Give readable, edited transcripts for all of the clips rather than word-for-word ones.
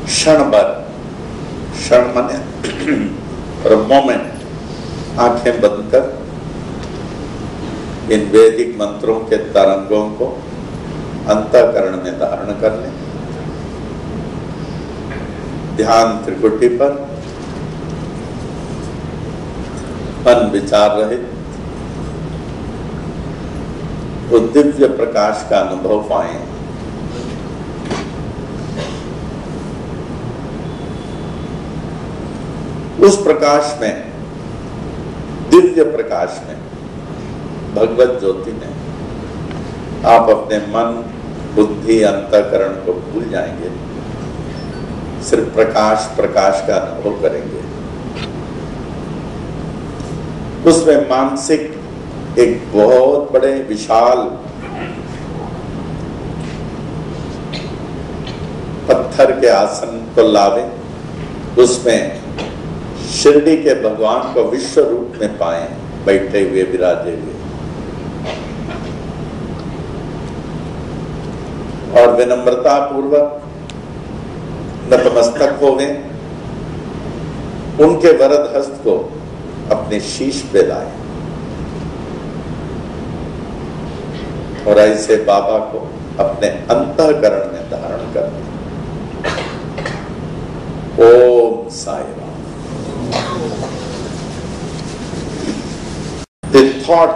क्षण भर, क्षण माने और मोमेंट, आंखें बंद कर इन वैदिक मंत्रों के तरंगों को अंतःकरण में धारण कर लें। ध्यान त्रिकुटी पर, मन विचार रहित वो दिव्य प्रकाश का अनुभव पाएं। उस प्रकाश में, दिव्य प्रकाश में, भगवत ज्योति में आप अपने मन, बुद्धि, अंतःकरण को भूल जाएंगे। सिर्फ प्रकाश, प्रकाश का अनुभव करेंगे। उसमें मानसिक एक बहुत बड़े विशाल पत्थर के आसन को लावे, उसमें शिरडी के भगवान को विश्व रूप में पाएं, बैठे हुए, विराजे हुए, और विनम्रता पूर्वक नतमस्तक होवे, उनके वरद हस्त को अपने शीश पे लाए और ऐसे बाबा को अपने अंतःकरण में धारण कर लें। ओम साई राम। थॉट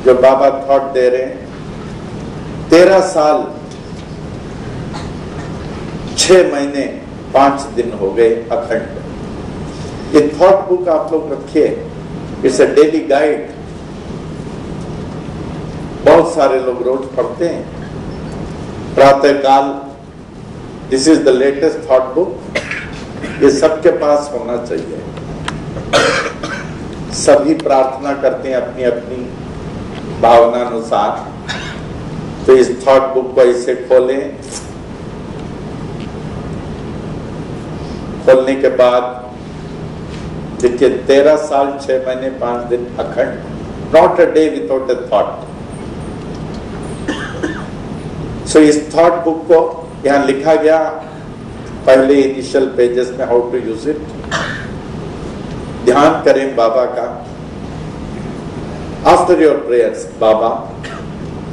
जो बाबा थॉट दे रहे हैं, 13 साल 6 महीने 5 दिन हो गए अखंड। ये थॉट बुक आप लोग रखिए, इट्स अ डेली गाइड। बहुत सारे लोग रोज पढ़ते हैं प्रातः काल। This is the latest thought book. ये सबके पास होना चाहिए। सभी प्रार्थना करते हैं अपनी अपनी भावना अनुसार, तो इस थॉट बुक को ऐसे खोलें। खोलने के बाद देखिए 13 साल 6 महीने 5 दिन अखंड, not a day without a thought. So इस थॉट बुक को यहां लिखा गया पहले इनिशियल पेजेस में, हाउ टू यूज इट। ध्यान करें बाबा का। आफ्टर योर प्रेयर्स, बाबा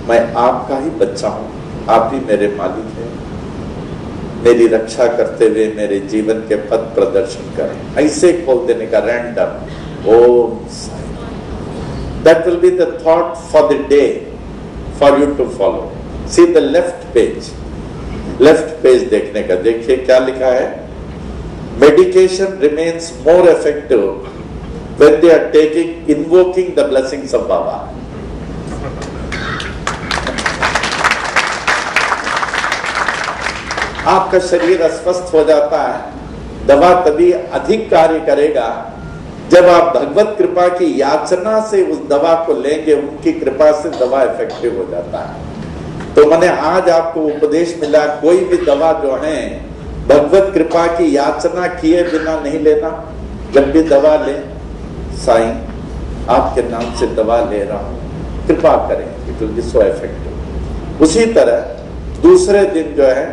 मैं आपका ही बच्चा हूं, आप ही मेरे मालिक हैं, मेरी रक्षा करते हुए मेरे जीवन के पथ प्रदर्शन करें। ऐसे खोल देने का random. Om Sai. That will be the thought for the day for you to follow. See the left page, left page देखने का। देखिए क्या लिखा है। Medication remains more effective when they are invoking the blessings of Baba. आपका शरीर अस्वस्थ हो जाता है, दवा तभी अधिक कार्य करेगा जब आप भगवत कृपा की याचना से उस दवा को लेंगे। उनकी कृपा से दवा इफेक्टिव हो जाता है। तो मैंने आज आपको उपदेश मिला, कोई भी दवा जो है भगवत कृपा की याचना किए बिना नहीं लेना। जब भी दवा ले, साईं आपके नाम से दवा ले रहा हूं, कृपा करें, it will be so effective. उसी तरह दूसरे दिन जो है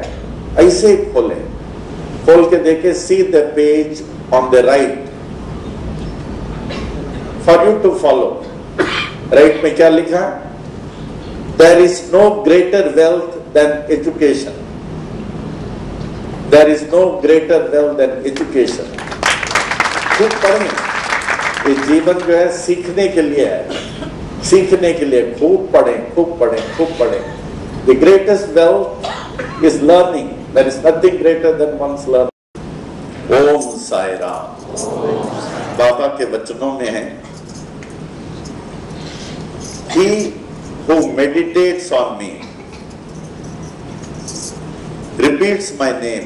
ऐसे ही खोले, खोल के देखे, see the page on the right for you to follow. Right में क्या लिखा? There is no greater wealth than education. There is no greater wealth than education. खूब पढ़ें। ये जीवन जो है सीखने के लिए है, सीखने के लिए खूब पढ़ें, खूब पढ़ें, खूब पढ़ें। The greatest wealth is learning. There is nothing greater than one's learning. Om Sai Ram. Baba के वचनों में है, He who meditates on me, repeats my name,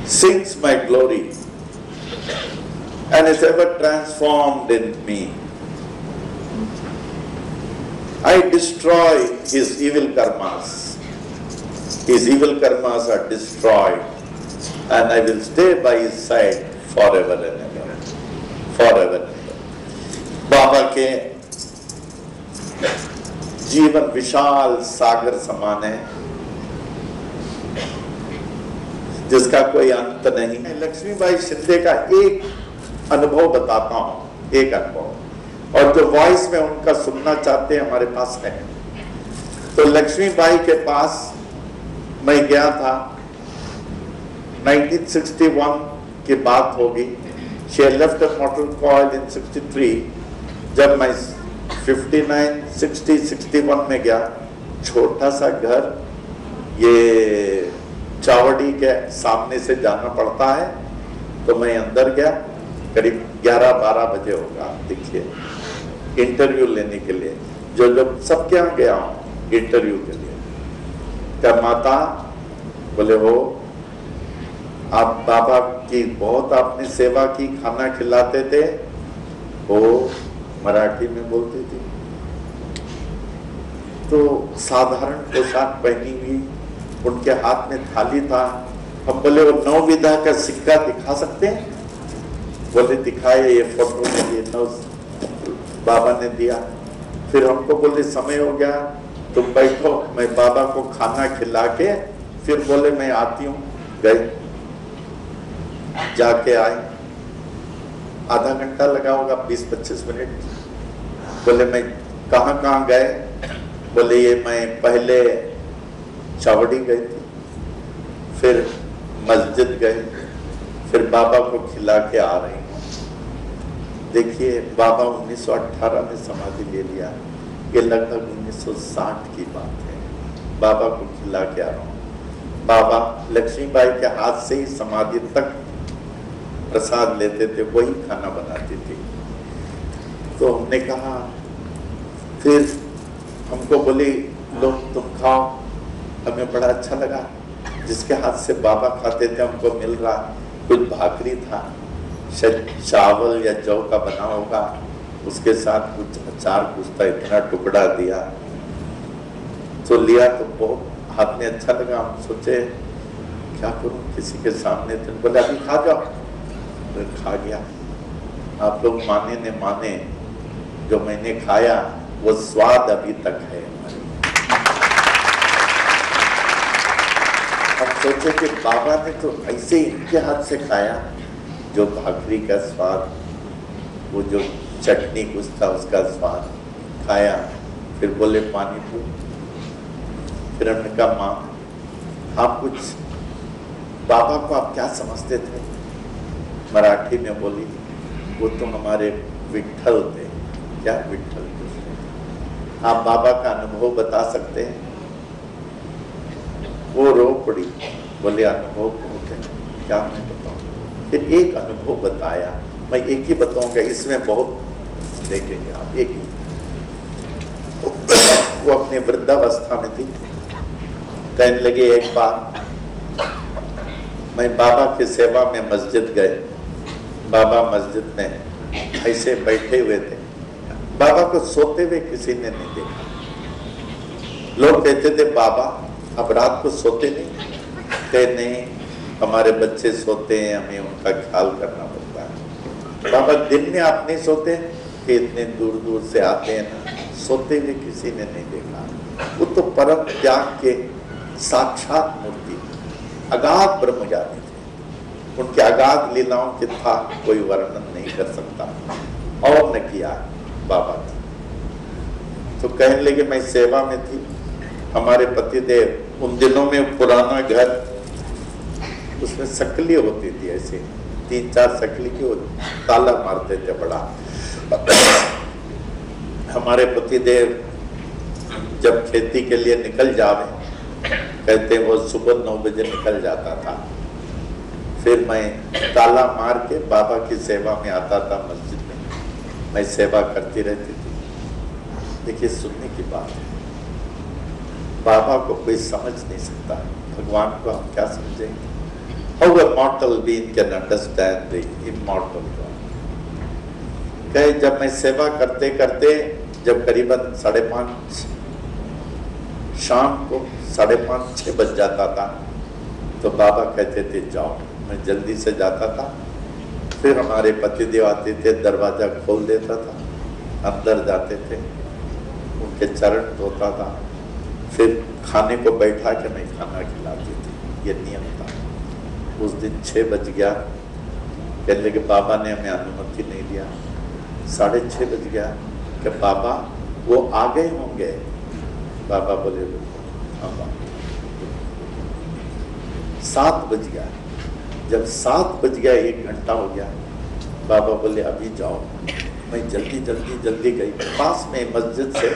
sings my glory, and is ever transformed in me. I destroy his evil karmas. His evil karmas are destroyed, and I will stay by his side forever and ever. Forever and ever. बाबा के जीवन विशाल सागर समान है। जिसका कोई अंत नहीं। लक्ष्मीबाई शिंदे का एक अनुभव बताता हूँ, एक अनुभव, और जो वॉइस में उनका सुनना चाहते हैं हमारे पास है। तो लक्ष्मीबाई के पास मैं गया था, 1961 की बात होगी। She left a motor coil in 63। जब मैं 59, 60, 61 में गया, छोटा सा घर, ये चावड़ी के सामने से जाना पड़ता है। तो मैं अंदर गया, करीब 11-12 बजे होगा, देखिए, इंटरव्यू लेने के लिए। जो लोग सबके यहाँ गया हूँ इंटरव्यू के लिए। क्या माता? बोले हो, आप बाबा की बहुत आपने सेवा की, खाना खिलाते थे। वो मराठी में बोलती थी, तो साधारण पोशाक पहनी हुई, उनके हाथ में थाली था। हम बोले वो 9 विधा का सिक्का दिखा सकते हैं? बोले दिखाए, ये फोटो के लिए 9 बाबा ने दिया। फिर हमको बोले समय हो गया, तुम बैठो, मैं बाबा को खाना खिला के फिर बोले मैं आती हूँ। गए, जाके आए, आधा घंटा लगा होगा, 20-25 मिनट। बोले मैं कहाँ गए? बोले ये मैं पहले चावड़ी गई थी, फिर मस्जिद गए, फिर बाबा को खिला के आ रही हूँ। देखिए, बाबा 1918 में समाधि ले लिया, ये लगभग 1960 की बात है। बाबा को खिला के आ रहा हूँ। बाबा लक्ष्मीबाई के हाथ से ही समाधि तक प्रसाद लेते थे, वही खाना बनाती थी। तो हमने कहा, फिर हमको बोली लो तुम खाओ। हमें बड़ा अच्छा लगा, जिसके हाथ से बाबा खाते थे हमको मिल रहा। कुछ भाकरी था, शायद चावल या जौ का बना होगा, उसके साथ कुछ अचार कुछ था, इतना टुकड़ा दिया। तो लिया तो बहुत हाथ में अच्छा लगा। हम सोचे क्या करूं किसी के सामने, तो बोले अभी खा जाओ। तो खा गया। आप लोग माने न माने, जो मैंने खाया वो स्वाद अभी तक है। हम सोचे कि बाबा ने तो ऐसे इनके हाथ से खाया, जो भाकरी का स्वाद, वो जो चटनी कुछ था उसका स्वाद खाया। फिर बोले पानी पी। फिर हमने कहा माँ आप कुछ, बाबा को आप क्या समझते थे? मराठी में बोली, वो तो हमारे विठल थे। क्या विठल? आप बाबा का अनुभव बता सकते हैं? वो रो पड़ी, बोले अनुभव बहुत है, क्या मैं बताऊं? फिर एक अनुभव बताया, मैं एक ही बताऊंगा, इसमें बहुत देखेंगे आप। एक ही, वो अपने वृद्धावस्था में थी। कहने लगे एक बार मैं बाबा की सेवा में मस्जिद गए। बाबा मस्जिद में ऐसे बैठे हुए थे, बाबा को सोते हुए किसी ने नहीं देखा। लोग कहते थे बाबा अब रात को सोते नहीं? कहते नहीं, हमारे बच्चे सोते हैं, हमें उनका ख्याल करना पड़ता है। बाबा दिन में आप नहीं सोते? कि इतने दूर दूर से आते हैं ना, सोते हुए किसी ने नहीं देखा। वो तो परम त्याग के साक्षात मूर्ति, अगाध ब्रह्मज्ञानी थे। उनके अगाध लीलाओं के था कोई वर्णन नहीं कर सकता, और न किया बाबा ने। तो कहने लगे मैं सेवा में थी, हमारे पतिदेव, उन दिनों में पुराना घर, उसमें सकली होती थी, ऐसे 3-4 सकली की, ताला मारते थे बड़ा। हमारे पतिदेव जब खेती के लिए निकल जावे, कहते वो सुबह 9 बजे निकल जाता था। फिर मैं ताला मार के बाबा की सेवा में आता था मस्जिद में, मैं सेवा करती रहती थी। देखिए सुनने की बात है, बाबा को कोई समझ नहीं सकता, भगवान को हम क्या समझेंगे? How a mortal being can understand the immortal God? कहे जब मैं सेवा करते करते, जब करीबन 5:30 शाम को 5:30-6 बज जाता था, तो बाबा कहते थे जाओ। मैं जल्दी से जाता था। फिर हमारे पतिदेव आते थे, दरवाजा खोल देता था, अंदर जाते थे, उनके चरण धोता था, फिर खाने को बैठा के मैं खाना खिलाती थी। ये नियम था। उस दिन 6 बज गया, कहने लगे बाबा ने हमें अनुमति नहीं दिया। 6:30 बज गया कि बाबा वो आ गए होंगे। बाबा बोले हाँ बाबा। 7 बज गया। जब 7 बज गया, 1 घंटा हो गया, बाबा बोले अभी जाओ। मैं जल्दी गई। पास में मस्जिद से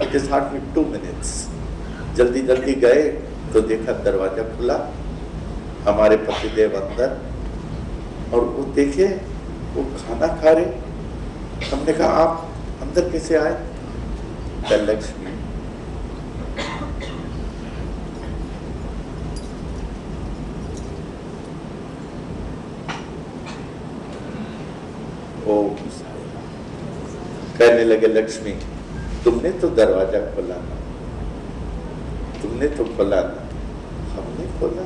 इट इज हार्डली 2 मिनट्स। जल्दी गए तो देखा दरवाजा खुला, हमारे पतिदेव अंदर, और वो देखे वो खाना खा रहे। हमने कहा आप अंदर कैसे आए? लक्ष्मी। ओ कहने लगे लक्ष्मी तुमने तो दरवाजा खोला ना, तुमने तो खोला ना, हमने खोला।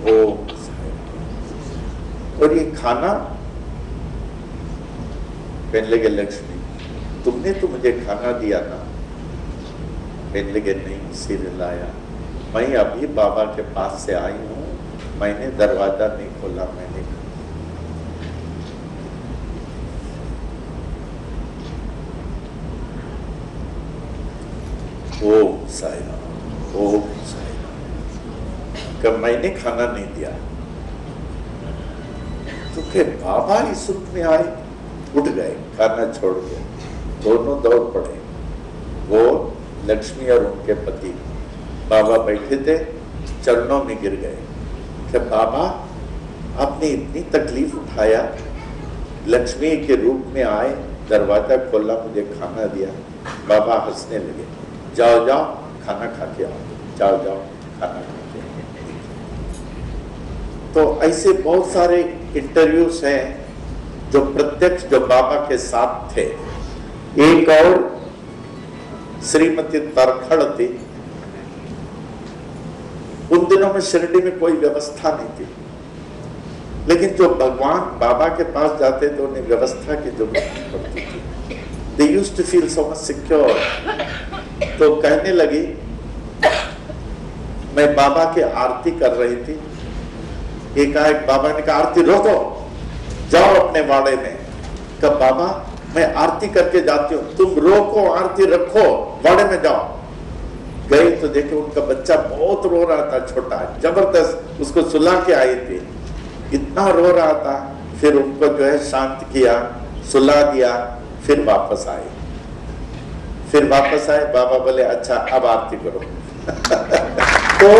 ओ और ये खाना? कहने लगे लक्ष्मी तुमने तो मुझे खाना दिया ना। कहने लगे नहीं, सीरियल आया, मैं अभी बाबा के पास से आई हूं, मैंने दरवाजा नहीं खोला, मैंने। ओम साईं, ओम साईं। कब मैंने खाना नहीं दिया तो फिर बाबा ही सुख में आए, उठ गए, खाना छोड़ के, दोनों दौड़ पड़े। वो लक्ष्मी और उनके पति, बाबा बैठे थे, चरणों में गिर गए कि बाबा आपने इतनी तकलीफ उठाया, लक्ष्मी के रूप में आए, दरवाजा खोला, मुझे खाना दिया। बाबा हंसने लगे, जाओ जाओ खाना खा के आओ, जाओ जाओ खाना खा के आओ। तो ऐसे बहुत सारे इंटरव्यूज हैं जो प्रत्यक्ष, जो बाबा के साथ थे। एक और श्रीमती तरखड़ थी। उन दिनों में शिरडी में कोई व्यवस्था नहीं थी, लेकिन जो भगवान बाबा के पास जाते थे उन्हें व्यवस्था की जरूरत नहीं पड़ती थी। They used to feel so much secure। तो कहने लगी, मैं बाबा की आरती कर रही थी, एक बाबा ने कहा आरती रोको, जाओ अपने वाड़े में। कब बाबा मैं आरती करके जाती हूँ, तुम रोको, आरती रखो, वाड़े में जाओ। गई तो देखे उनका बच्चा बहुत रो रहा था, छोटा, जबरदस्त, उसको सुला के आई थी, इतना रो रहा था। फिर उनको जो है शांत किया, सुला दिया, फिर वापस आए। बाबा बोले अच्छा अब आरती करो। तो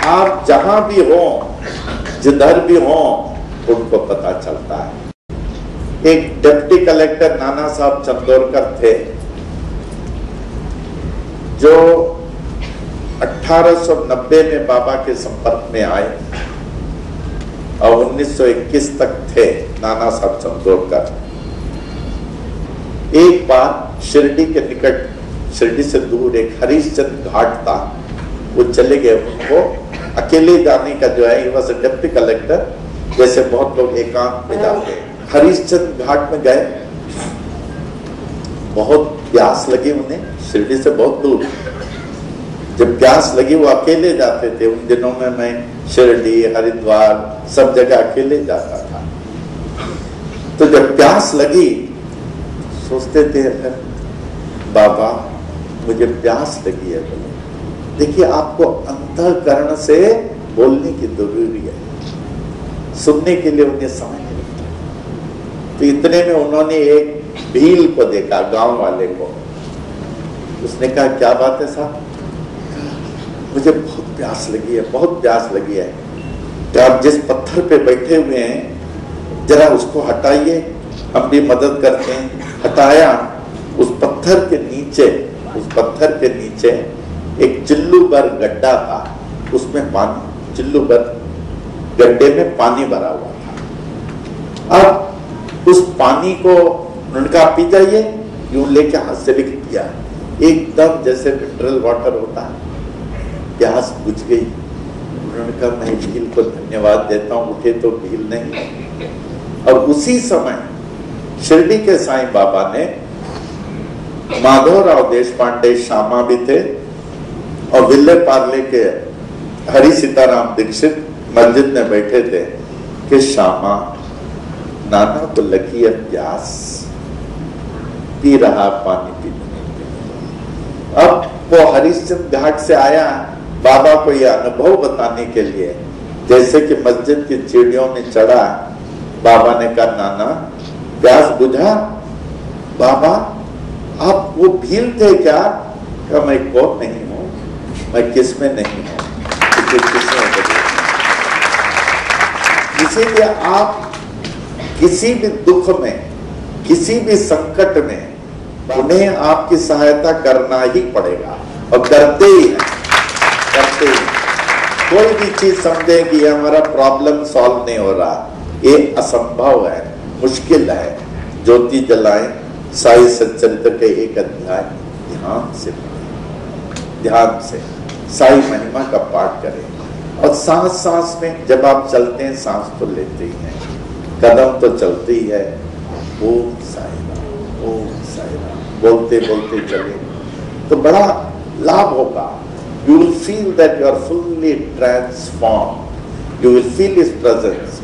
आप जहां भी हो, जिधर भी हो, उनको पता चलता है। एक डिप्टी कलेक्टर नाना साहब चंदोरकर थे, जो 1890 में बाबा के संपर्क में आए और 1921 तक थे नाना साहब चंदोरकर। एक बार शिरडी के निकट, शिरडी से दूर एक हरिश्चंद्र घाट था, वो चले गए। उनको अकेले जाने का जो है, वह डिप्टी कलेक्टर, जैसे बहुत लोग एकांत में जाते हैं। हरिश्चंद्र घाट में गए, बहुत प्यास लगी उन्हें, शिरडी से बहुत दूर। जब प्यास लगी वो अकेले जाते थे। उन दिनों में मैं शिरडी, हरिद्वार, सब जगह अकेले जाता था। तो जब प्यास लगी, सोचते थे बाबा मुझे प्यास लगी है। बोले देखिए आपको अंतःकरण से बोलने की जरूरी है, सुनने के लिए उन्हें समय नहीं लगता। तो इतने में उन्होंने एक भील को देखा, गांव वाले को। उसने कहा क्या बात है साहब? मुझे बहुत प्यास लगी है, बहुत प्यास लगी है। तो आप जिस पत्थर पे बैठे हुए हैं जरा उसको हटाइए, हम भी मदद करते हैं। हटाया, उस पत्थर के नीचे एक चिल्लू भर गड्ढा था, उसमें पानी, चिल्लू भर गड्ढे में पानी भरा हुआ था। अब उस पानी को उन्होंने कहा पी जाइए, यूं लेके हाथ से लिख दिया, एकदम जैसे मिनरल वाटर होता है। प्यास बुझ गई। उन्होंने कहा मैं भील को धन्यवाद देता हूं, उठे तो भील नहीं। और उसी समय शिरडी के साईं बाबा ने, माधवराव देशपांडे श्यामा भी थे, और विल्ले पार्ले के हरि सीताराम दीक्षित मस्जिद में बैठे थे कि श्यामा नाना को लगी है प्यास, पी रहा पानी पी। अब वो हरिश्चंद्र घाट से आया बाबा को यह अनुभव बताने के लिए। जैसे कि मस्जिद की सीढ़ियों में चढ़ा, बाबा ने कहा नाना प्यास बुझा? बाबा आप वो भील थे क्या? कहा मैं कौन नहीं हूं, मैं किस में नहीं हूं, इसीलिए आप किसी भी दुख में, किसी भी संकट में उन्हें आपकी सहायता करना ही पड़ेगा और करते ही हैं, करते ही। कोई भी चीज समझे कि हमारा प्रॉब्लम सॉल्व नहीं हो रहा, ये असंभव है, मुश्किल है। ज्योति जलाएं, साई सच्चरित्र के एक अध्याय ध्यान से पढ़ें, ध्यान से साई महिमा का पाठ करें। और सांस सांस में जब आप चलते हैं सांस तो लेते ही हैं, कदम तो चलते ही है। ओम साई राम, ओम साई राम बोलते बोलते चले तो बड़ा लाभ होगा। You will feel that you are fully transformed. You will feel His presence.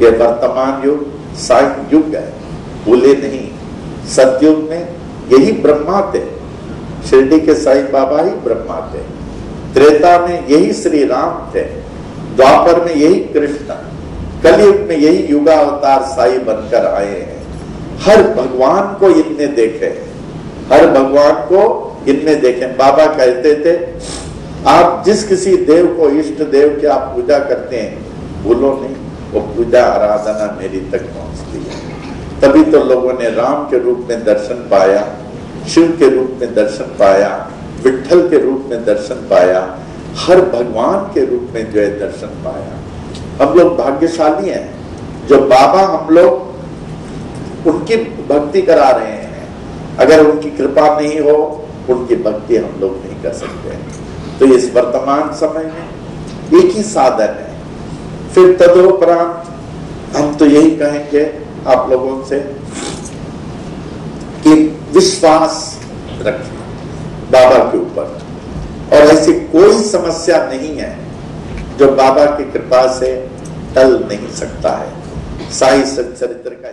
ये वर्तमान युग साई युग है, भूले नहीं। सतयुग में यही ब्रह्मा थे, शिरडी के साई बाबा ही ब्रह्मा थे। त्रेता में यही श्री राम थे, द्वापर में यही कृष्ण, कलयुग में यही युगावतार साई बनकर आए हैं। हर भगवान को इनने देखे, हर भगवान को इनने देखे। बाबा कहते थे आप जिस किसी देव को, इष्ट देव की आप पूजा करते हैं, भूलो नहीं वो पूजा आराधना मेरी तक पहुंचती है। तभी तो लोगों ने राम के रूप में दर्शन पाया, शिव के रूप में दर्शन पाया, विट्ठल के रूप में दर्शन पाया, हर भगवान के रूप में जो है दर्शन पाया। हम लोग भाग्यशाली हैं जो बाबा हम लोग उनकी भक्ति करा रहे हैं। अगर उनकी कृपा नहीं हो, उनकी भक्ति हम लोग नहीं कर सकते। तो इस वर्तमान समय में एक ही साधन है। फिर तदोपरांत हम तो यही कहेंगे आप लोगों से कि विश्वास रखिए बाबा के ऊपर, और ऐसी कोई समस्या नहीं है जो बाबा की कृपा से टल नहीं सकता है। साई सच्चरित्र का